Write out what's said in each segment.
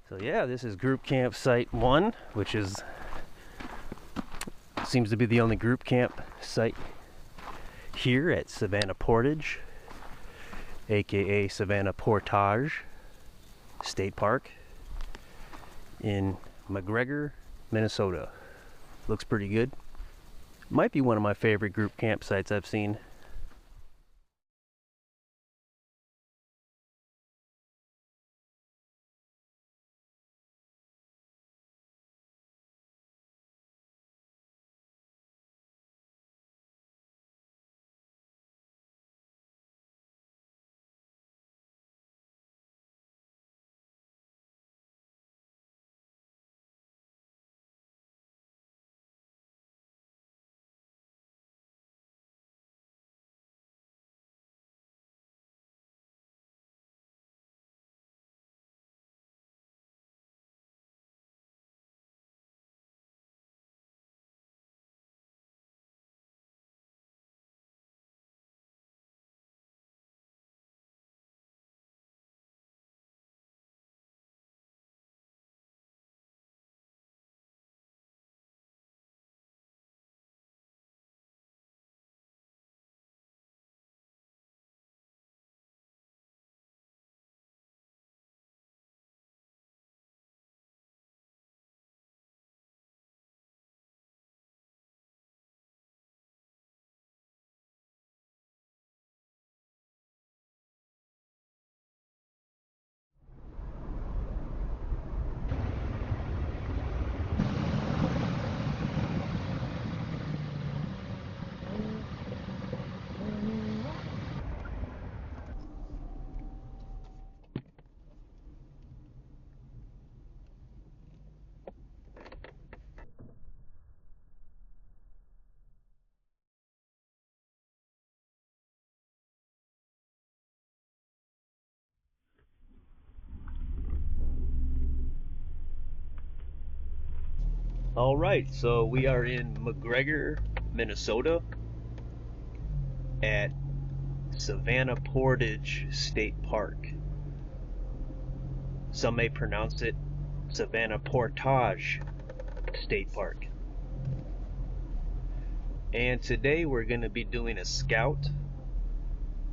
So yeah, this is Group Camp Site 1, which seems to be the only group camp site here at Savanna Portage, aka Savanna Portage State Park in McGregor, Minnesota. Looks pretty good. Might be one of my favorite group campsites I've seen. Alright, so we are in McGregor, Minnesota at Savanna Portage State Park. Some may pronounce it Savanna Portage State Park. And today we're going to be doing a scout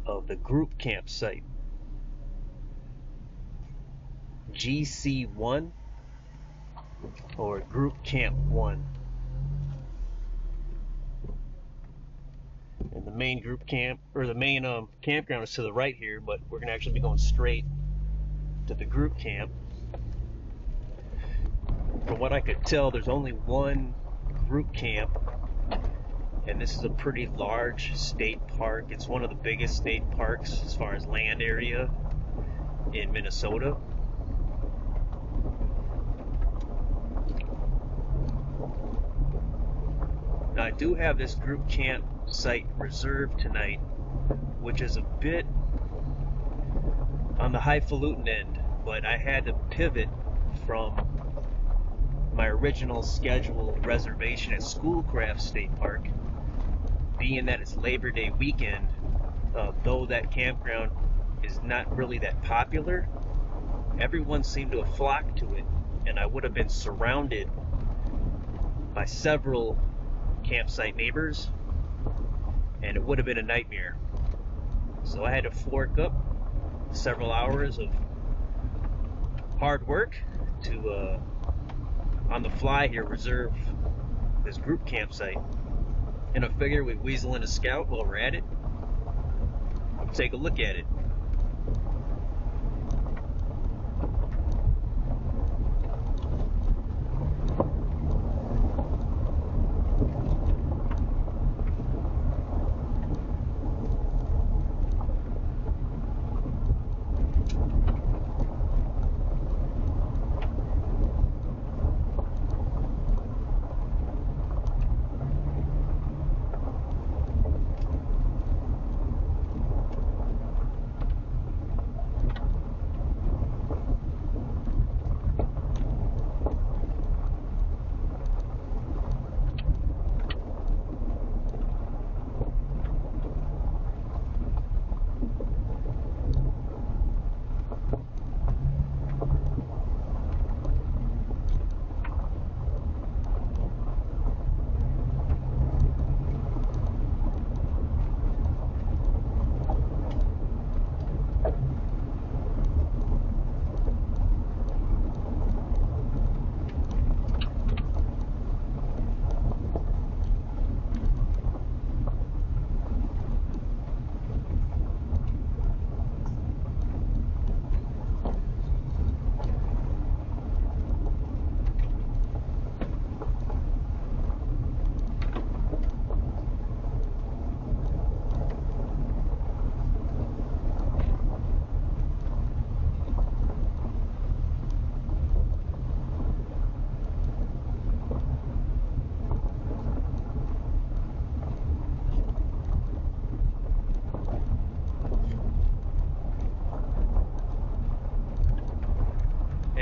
of the group campsite GC1 or Group Camp 1. And the main group camp, or the main campground is to the right here, but we're going to actually be going straight to the group camp. From what I could tell, there's only one group camp, and this is a pretty large state park. It's one of the biggest state parks as far as land area in Minnesota. Now, I do have this group camp site reserved tonight, which is a bit on the highfalutin end, but I had to pivot from my original scheduled reservation at Schoolcraft State Park, being that it's Labor Day weekend. Though that campground is not really that popular, everyone seemed to have flocked to it, and I would have been surrounded by several campsite neighbors, and it would have been a nightmare. So I had to fork up several hours of hard work to on the fly here reserve this group campsite. And I figure we weasel in a scout while we're at it. Take a look at it.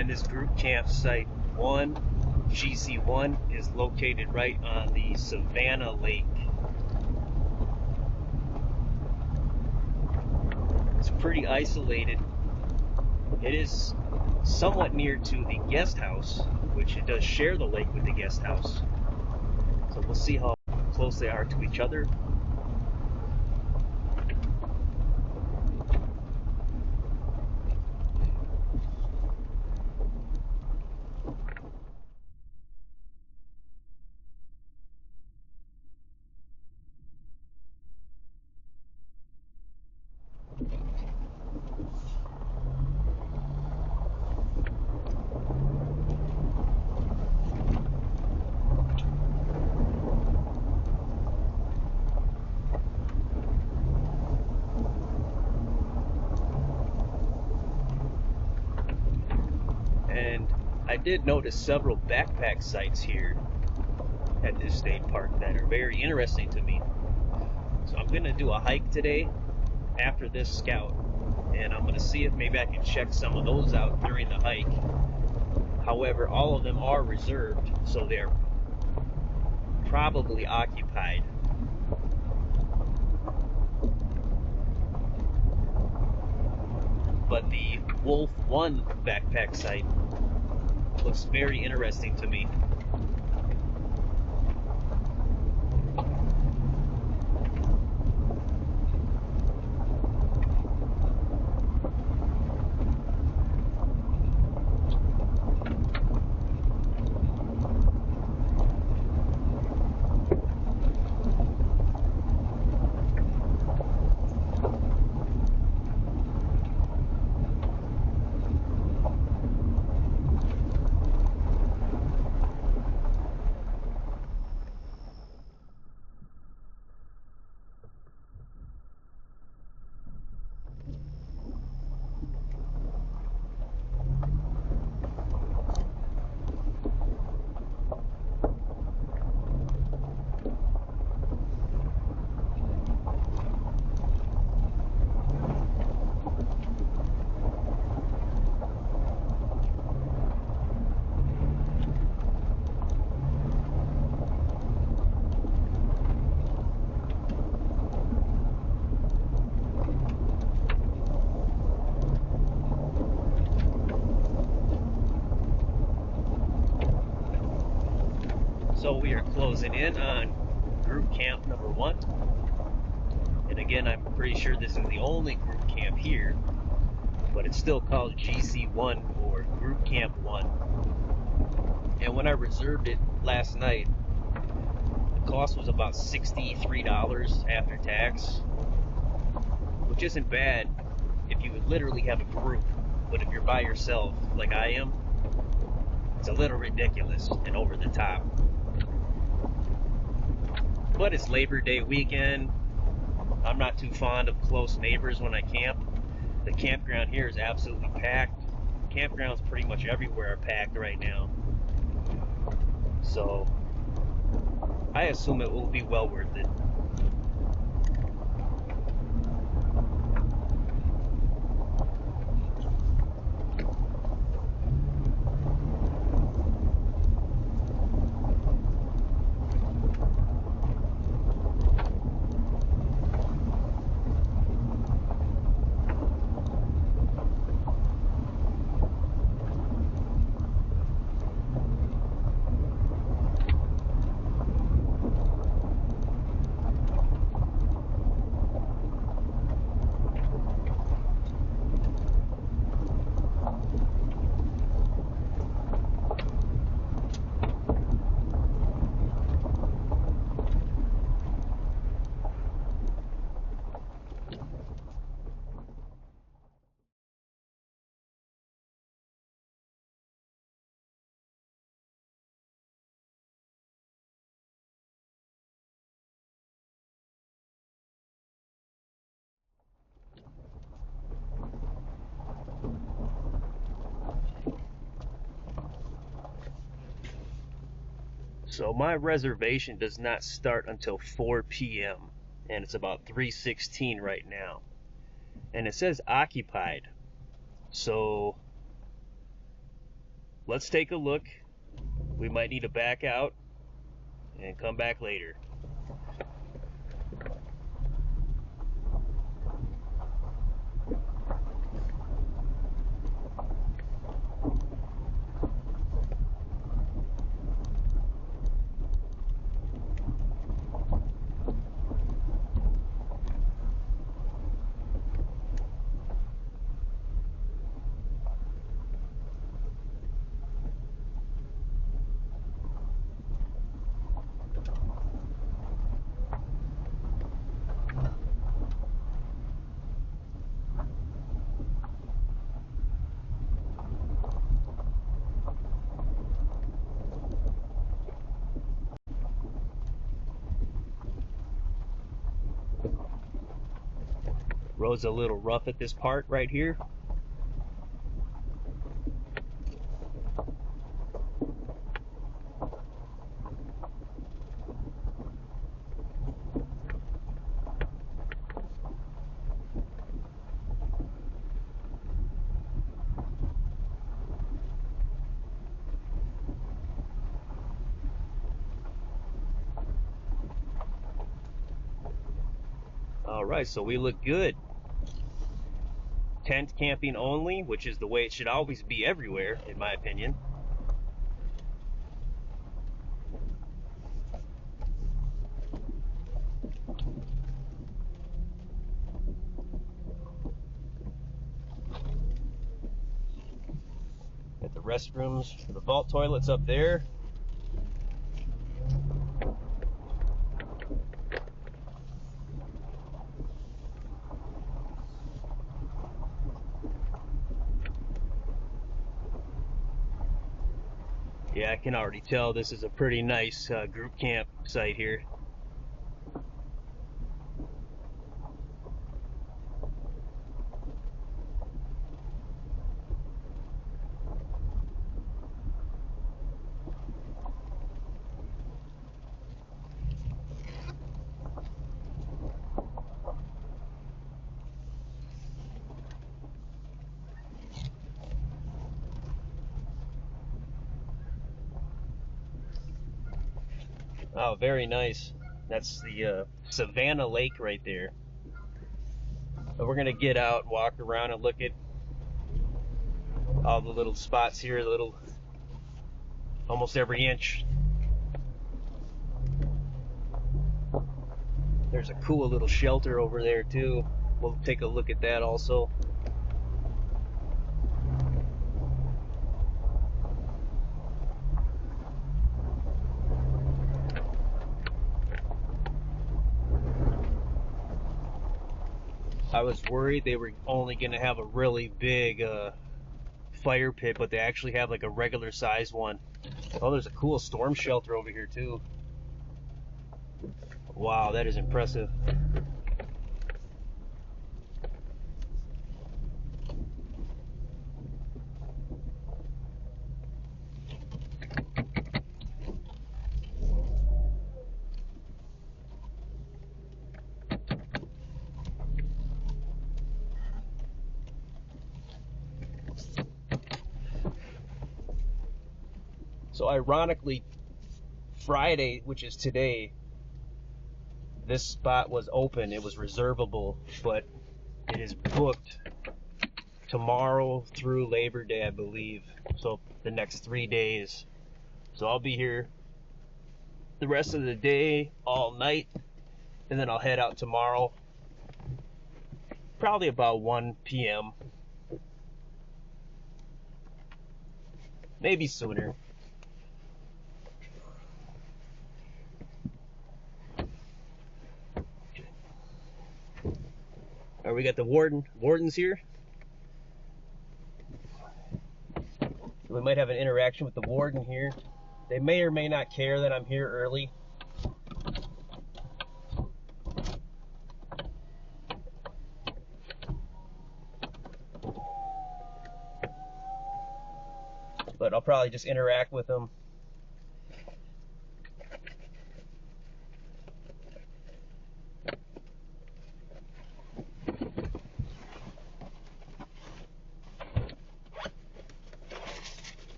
And this group camp site 1, GC1, is located right on the Savanna Lake. It's pretty isolated. It is somewhat near to the guest house, which it does share the lake with the guest house. So we'll see how close they are to each other. And I did notice several backpack sites here at this state park that are very interesting to me. So I'm going to do a hike today after this scout, and I'm going to see if maybe I can check some of those out during the hike. However, all of them are reserved, so they're probably occupied. But the Wolf 1 backpack site looks very interesting to me. So we are closing in on group camp number 1. And again, I'm pretty sure this is the only group camp here, but it's still called GC1 or Group Camp 1. And when I reserved it last night, the cost was about $63 after tax, which isn't bad if you would literally have a group. But if you're by yourself, like I am, it's a little ridiculous and over the top. But it's Labor Day weekend. I'm not too fond of close neighbors when I camp. The campground here is absolutely packed. Campgrounds pretty much everywhere are packed right now. So I assume it will be well worth it. So my reservation does not start until 4 p.m. and it's about 3:16 right now. And it says occupied. So let's take a look. We might need to back out and come back later. Road's a little rough at this part right here. Alright, so we look good. Tent camping only, which is the way it should always be everywhere, in my opinion. Got the restrooms, the vault toilets up there. Yeah, I can already tell this is a pretty nice group camp site here. Oh, very nice. That's the Savanna Lake right there. But we're gonna get out, walk around, and look at all the little spots here, almost every inch. There's a cool little shelter over there too. We'll take a look at that also. I was worried they were only going to have a really big fire pit, but they actually have like a regular size one. Oh, there's a cool storm shelter over here too. Wow, that is impressive. So ironically, Friday, which is today, this spot was open. It was reservable, but it is booked tomorrow through Labor Day, I believe. So the next 3 days. So I'll be here the rest of the day, all night, and then I'll head out tomorrow, probably about 1 p.m. Maybe sooner. Alright, we got the wardens here. We might have an interaction with the warden here. They may or may not care that I'm here early. But I'll probably just interact with them.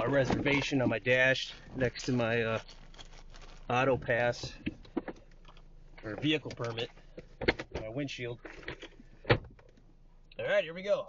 my reservation on my dash next to my auto pass or vehicle permit, my windshield. All right, here we go.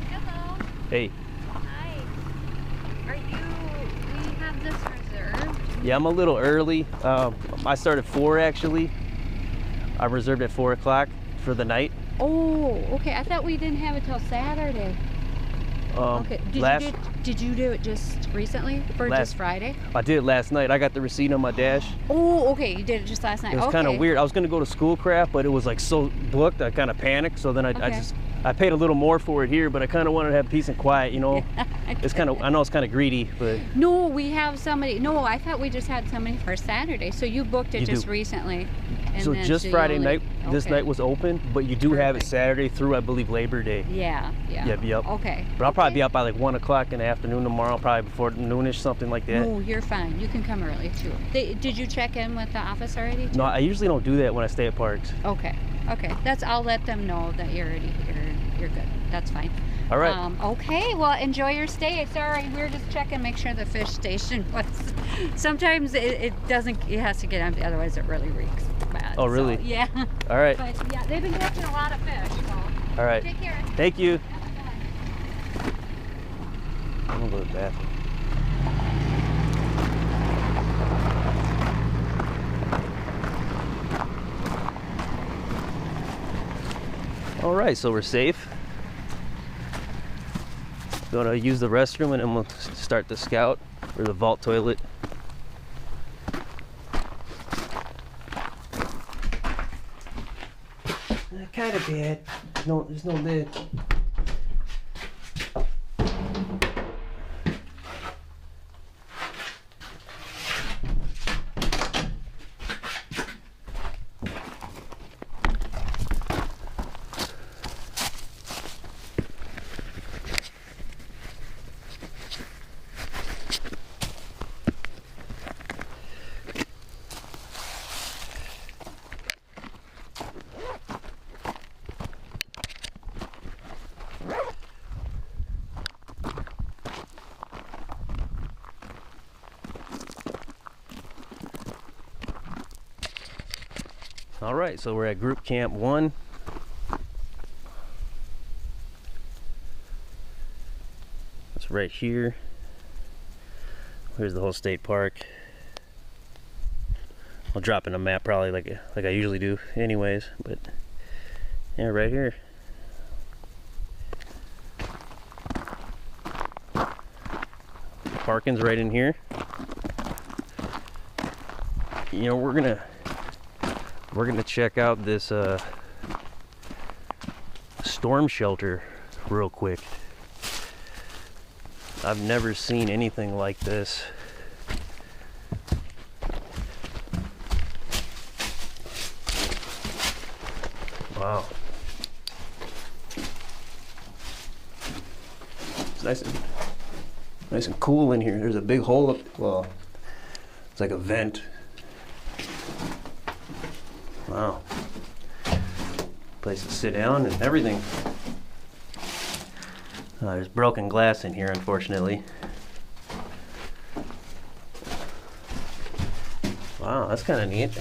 Hello. Hey. Hi. We have this reserved? Yeah, I'm a little early. I started 4 actually. I reserved at 4 o'clock for the night. Oh, okay. I thought we didn't have it till Saturday. Okay. Did you do it just recently or just Friday? I did it last night. I got the receipt on my dash. Oh, okay. You did it just last night. It was kind of weird. I was going to go to Schoolcraft, but it was like so booked. I kind of panicked. So then I paid a little more for it here, but I kind of wanted to have peace and quiet, you know. It's kind of, I know it's kind of greedy, but. No, we have somebody. No, I thought we just had somebody for Saturday. So you booked it just recently. And so just Friday night, this night was open, but you do have it Saturday through, I believe, Labor Day. Yeah. Yep. Okay. But I'll probably be out by like 1 o'clock in the afternoon tomorrow, probably before noonish, something like that. No, you're fine. You can come early too. Did you check in with the office already too? No, I usually don't do that when I stay at parks. Okay. I'll let them know that you're already here. You're good. That's fine. All right. Okay, well, enjoy your stay. Sorry, we were just checking, make sure the fish station was. Sometimes it doesn't, it has to get empty, otherwise it really reeks bad. Oh, really? So, yeah. All right. But yeah, they've been catching a lot of fish. So. All right. Take care. Thank you. I'm gonna go to the bathroom. All right, so we're safe. Gonna use the restroom and then we'll start the scout or the vault toilet. Kind of bad. There's no lid. All right, so we're at Group Camp 1. It's right here. Here's the whole state park. I'll drop in a map probably like I usually do anyways, but yeah, right here. Parking's right in here. You know, we're gonna check out this storm shelter real quick. I've never seen anything like this. Wow. It's nice and cool in here. There's a big hole up, well, it's like a vent. Wow. Place to sit down and everything. There's broken glass in here, unfortunately. Wow, that's kind of neat.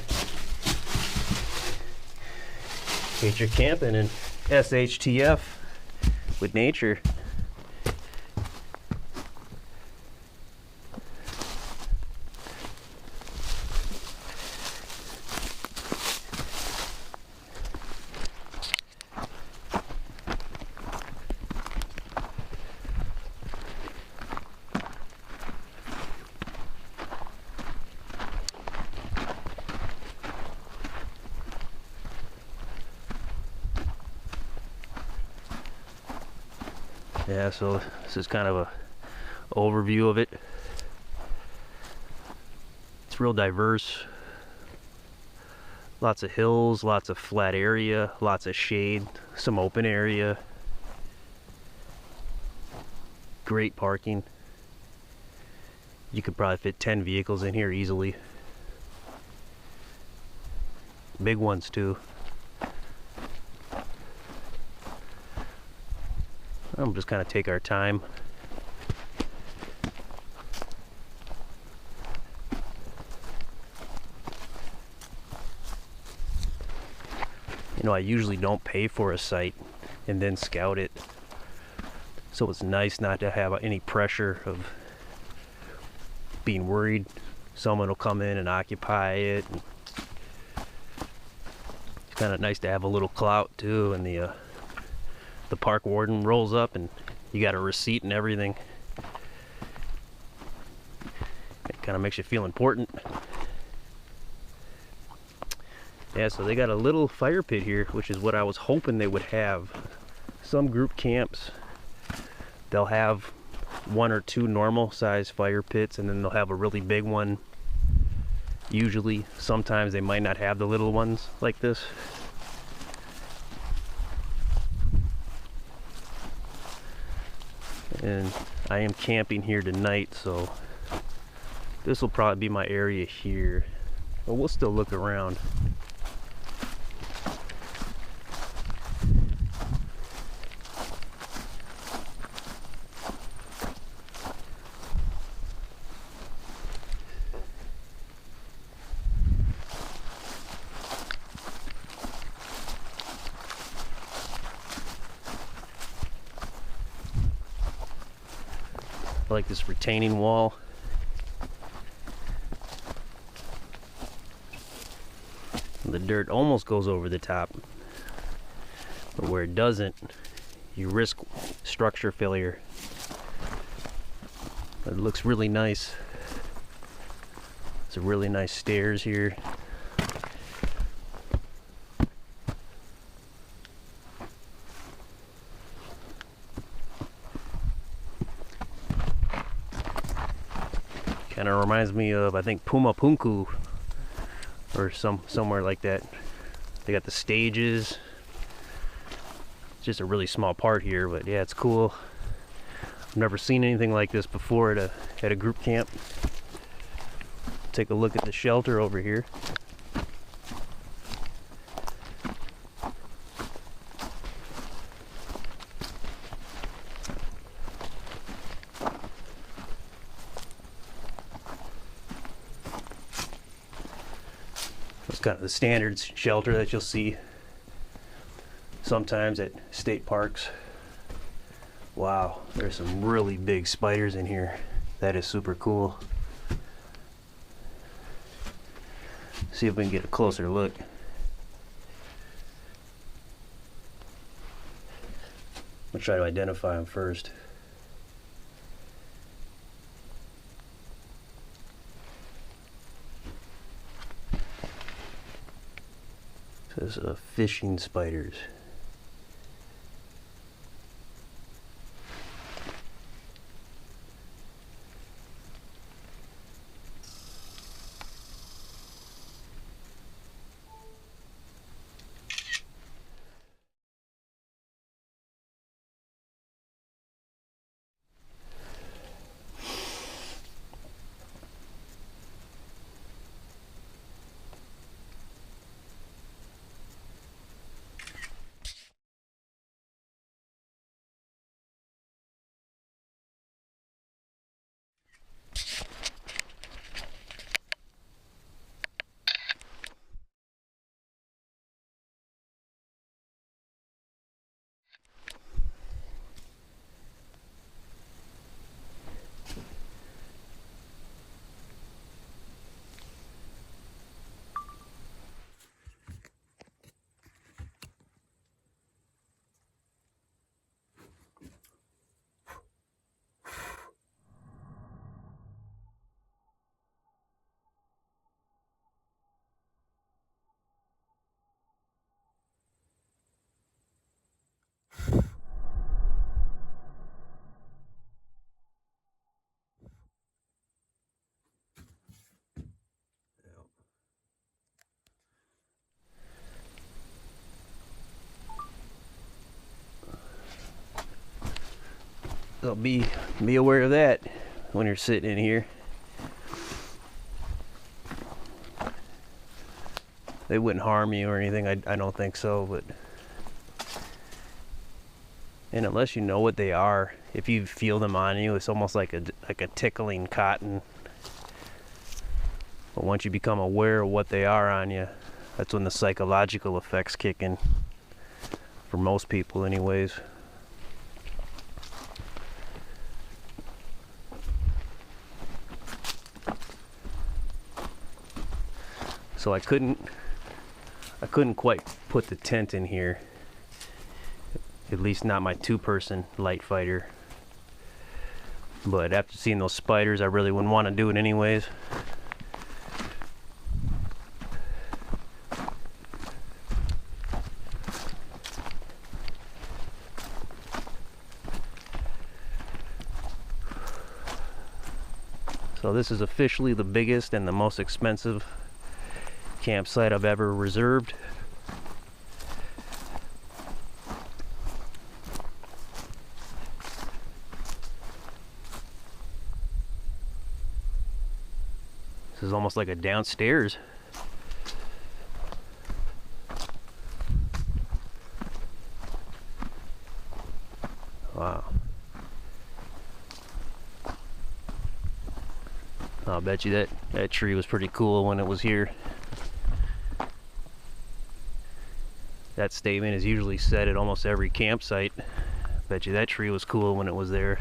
Nature camping and SHTF with nature. Yeah, so this is kind of a overview of it. It's real diverse. Lots of hills, lots of flat area, lots of shade, some open area. Great parking. You could probably fit 10 vehicles in here easily. Big ones too. I'm just kind of take our time. You know, I usually don't pay for a site and then scout it. So it's nice not to have any pressure of being worried someone will come in and occupy it. And it's kind of nice to have a little clout too, and the park warden rolls up and you got a receipt and everything. It kind of makes you feel important. Yeah, so they got a little fire pit here, which is what I was hoping they would have. Some group camps, they'll have 1 or 2 normal size fire pits, and then they'll have a really big one. Usually, sometimes they might not have the little ones like this. And I am camping here tonight, so this will probably be my area here, but we'll still look around. I like this retaining wall. The dirt almost goes over the top, but where it doesn't, you risk structure failure. But it looks really nice. It's a really nice stairs here. Kind of reminds me of, I think, Pumapunku or somewhere like that. They got the stages. It's just a really small part here, but yeah, it's cool. I've never seen anything like this before at a group camp. Take a look at the shelter over here. It's kind of the standard shelter that you'll see sometimes at state parks. Wow, there's some really big spiders in here. That is super cool. See if we can get a closer look. I'll try to identify them first. It says fishing spiders. So be aware of that when you're sitting in here. They wouldn't harm you or anything. I don't think so, but and unless you know what they are, if you feel them on you, it's almost like a tickling cotton. But once you become aware of what they are on you, that's when the psychological effects kick in. For most people, anyways. So I couldn't quite put the tent in here. At least not my two-person light fighter. But after seeing those spiders, I really wouldn't want to do it anyways. So this is officially the biggest and the most expensive campsite I've ever reserved. This is almost like a downstairs. Wow. I'll bet you that tree was pretty cool when it was here. That statement is usually said at almost every campsite. Bet you that tree was cool when it was there.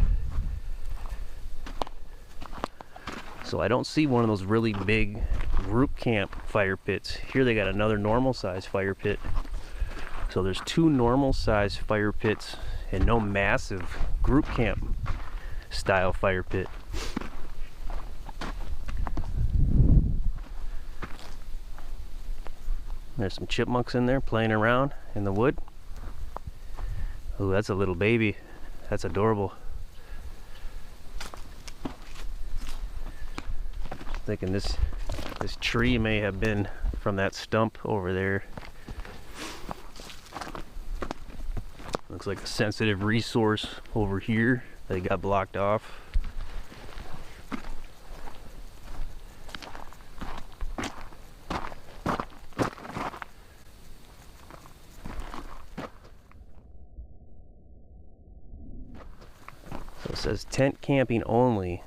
So I don't see one of those really big group camp fire pits. Here they got another normal size fire pit. So there's two normal size fire pits and no massive group camp style fire pit. There's some chipmunks in there playing around in the wood. Ooh, that's a little baby. That's adorable. Thinking this tree may have been from that stump over there. Looks like a sensitive resource over here that got blocked off. So it says tent camping only,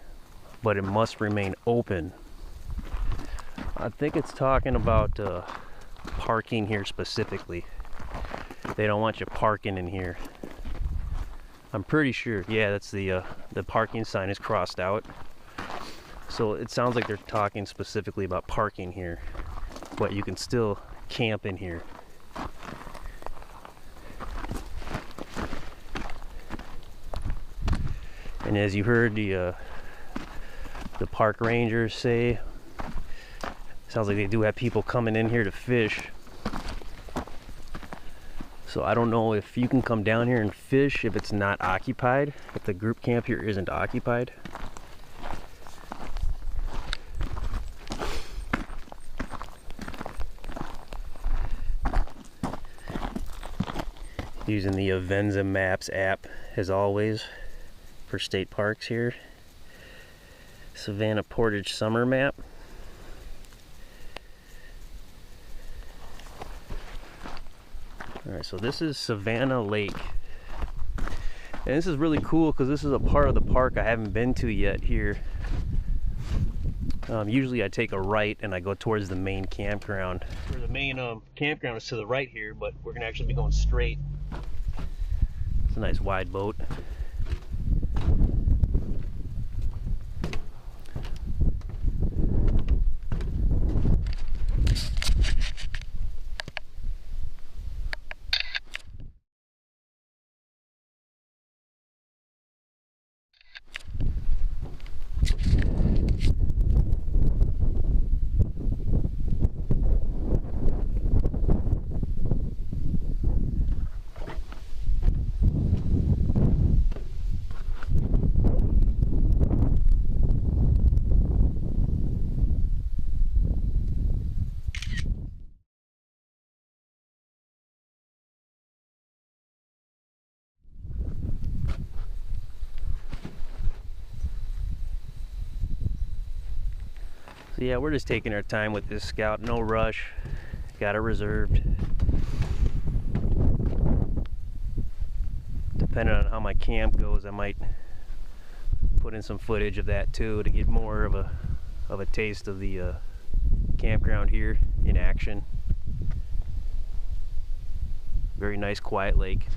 but it must remain open. I think it's talking about parking here specifically. They don't want you parking in here. I'm pretty sure. Yeah, that's the parking sign is crossed out. So it sounds like they're talking specifically about parking here, but you can still camp in here. And as you heard the park rangers say, sounds like they do have people coming in here to fish. So I don't know if you can come down here and fish if it's not occupied, if the group camp here isn't occupied. Using the Avenza Maps app as always for state parks here. Savanna Portage summer map. Alright, so this is Savanna Lake. And this is really cool because this is a part of the park I haven't been to yet here. Usually I take a right and I go towards the main campground. The main campground is to the right here, but we're going to actually be going straight. It's a nice wide boat. So yeah, we're just taking our time with this Scout, no rush, got it reserved. Depending on how my camp goes, I might put in some footage of that too, to get more of a taste of the campground here in action. Very nice quiet lake.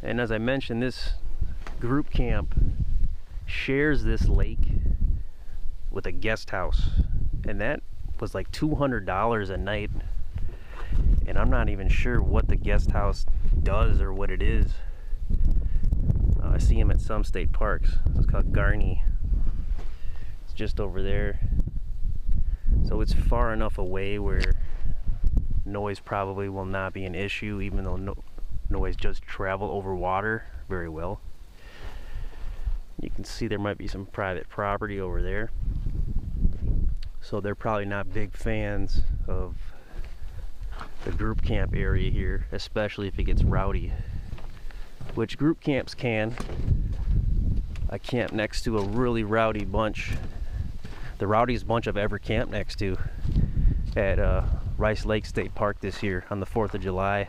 And as I mentioned, this group camp shares this lake with a guest house, and that was like $200 a night, and I'm not even sure what the guest house does or what it is. I see them at some state parks. It's called Garney. It's just over there, so it's far enough away where noise probably will not be an issue, even though noise does travel over water very well. You can see there might be some private property over there, so they're probably not big fans of the group camp area here, especially if it gets rowdy, which group camps can. I camped next to a really rowdy bunch, the rowdiest bunch I've ever camped next to, at Rice Lake State Park this year on the 4th of July.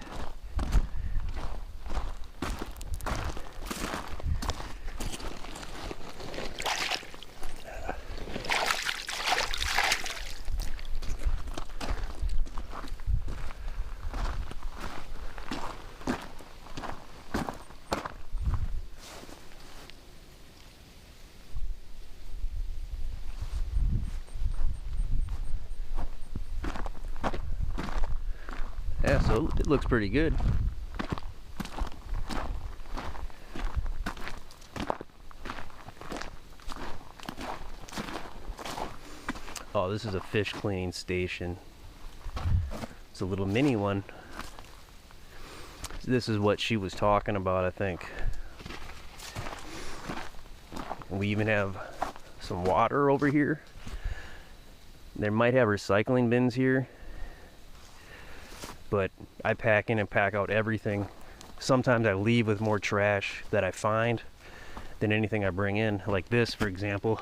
Yeah, so it looks pretty good. Oh, this is a fish cleaning station. It's a little mini one. This is what she was talking about, I think. We even have some water over here. They might have recycling bins here, but I pack in and pack out everything. Sometimes I leave with more trash that I find than anything I bring in. Like this, for example.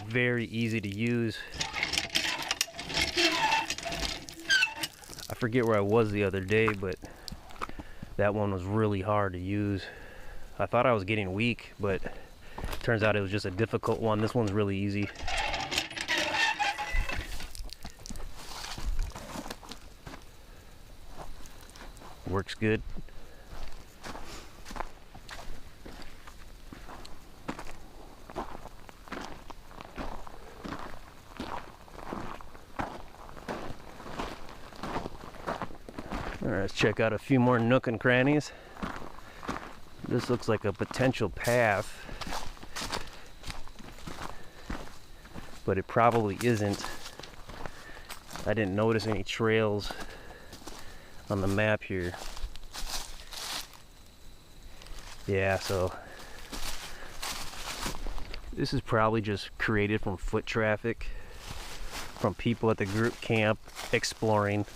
Very easy to use. I forget where I was the other day, but that one was really hard to use. I thought I was getting weak, but turns out it was just a difficult one. This one's really easy. Works good. Alright, let's check out a few more nook and crannies. This looks like a potential path, but it probably isn't. I didn't notice any trails on the map here. Yeah, so this is probably just created from foot traffic, from people at the group camp exploring.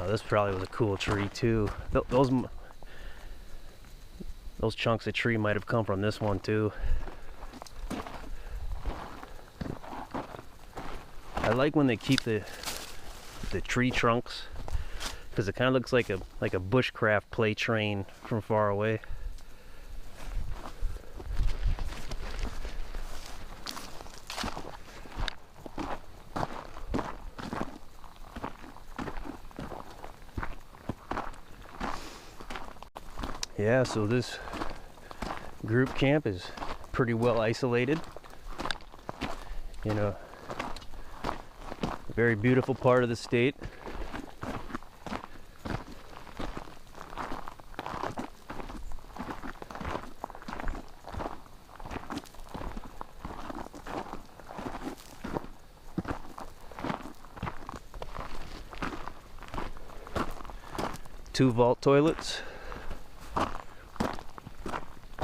This probably was a cool tree too. Those chunks of tree might have come from this one too. I like when they keep the tree trunks, because it kind of looks like a bushcraft play train from far away. Yeah, so this group camp is pretty well isolated in a very beautiful part of the state. 2 vault toilets,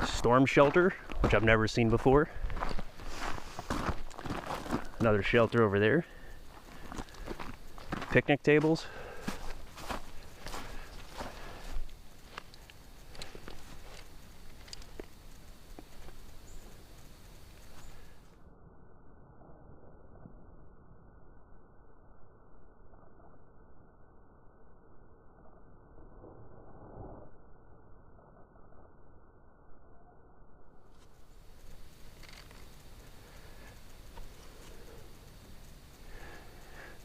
storm shelter, which I've never seen before, another shelter over there, picnic tables,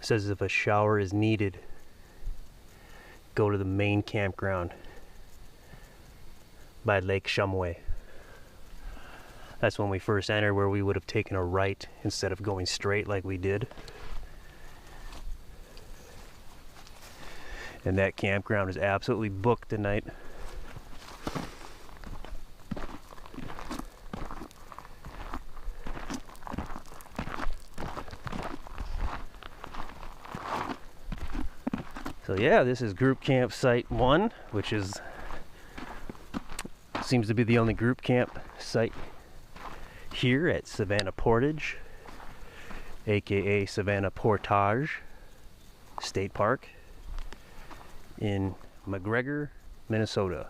says if a shower is needed, go to the main campground by Lake Shumway. That's when we first entered, where we would have taken a right instead of going straight like we did. And that campground is absolutely booked tonight. So yeah, this is group camp site 1, which seems to be the only group camp site here at Savanna Portage, aka Savanna Portage State Park in McGregor, Minnesota.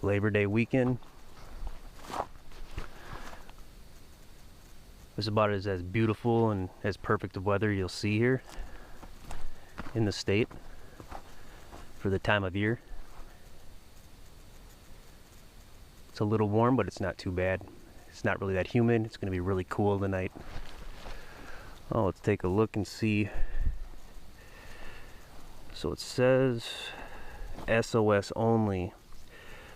Labor Day weekend. It's about as beautiful and as perfect of weather you'll see here in the state for the time of year. It's a little warm, but it's not too bad. It's not really that humid. It's going to be really cool tonight. Oh, let's take a look and see. So it says SOS only,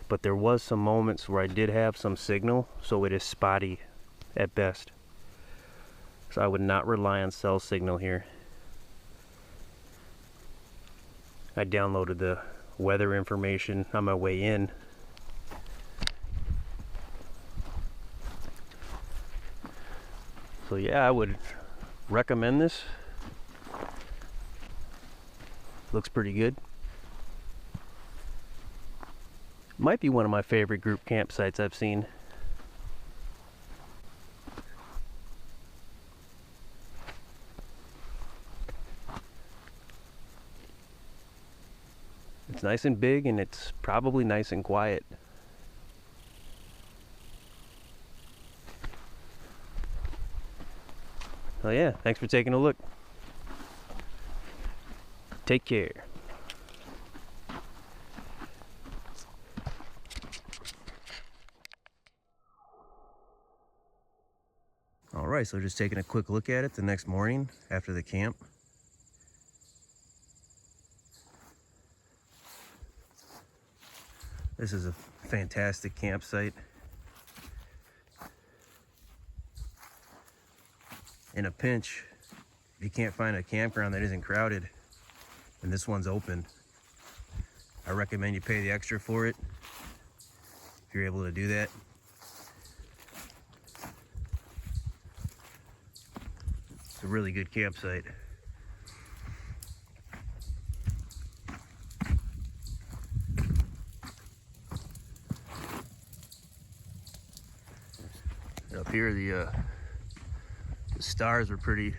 but there was some moments where I did have some signal, so it is spotty at best. So I would not rely on cell signal here. I downloaded the weather information on my way in. So yeah, I would recommend this. Looks pretty good. Might be one of my favorite group campsites I've seen. It's nice and big, and it's probably nice and quiet. Oh yeah, thanks for taking a look. Take care. All right, so just taking a quick look at it the next morning after the camp. This is a fantastic campsite. In a pinch, if you can't find a campground that isn't crowded, and this one's open, I recommend you pay the extra for it if you're able to do that. It's a really good campsite. Up here, the stars were pretty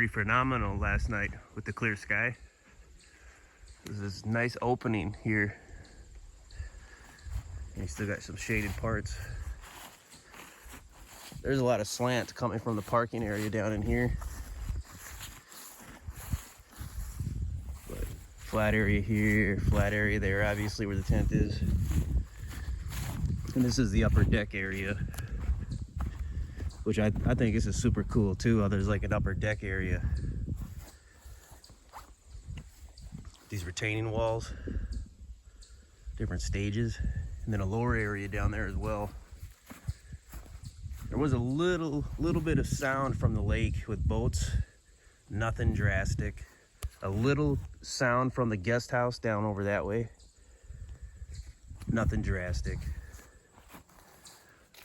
phenomenal last night with the clear sky. There's this nice opening here, and you still got some shaded parts. There's a lot of slant coming from the parking area down in here, but flat area here, flat area there, obviously where the tent is. And this is the upper deck area, which I think this is super cool too. There's like an upper deck area. These retaining walls, different stages, and then a lower area down there as well. There was a little bit of sound from the lake with boats, nothing drastic. A little sound from the guest house down over that way, nothing drastic.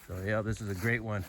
So yeah, this is a great one.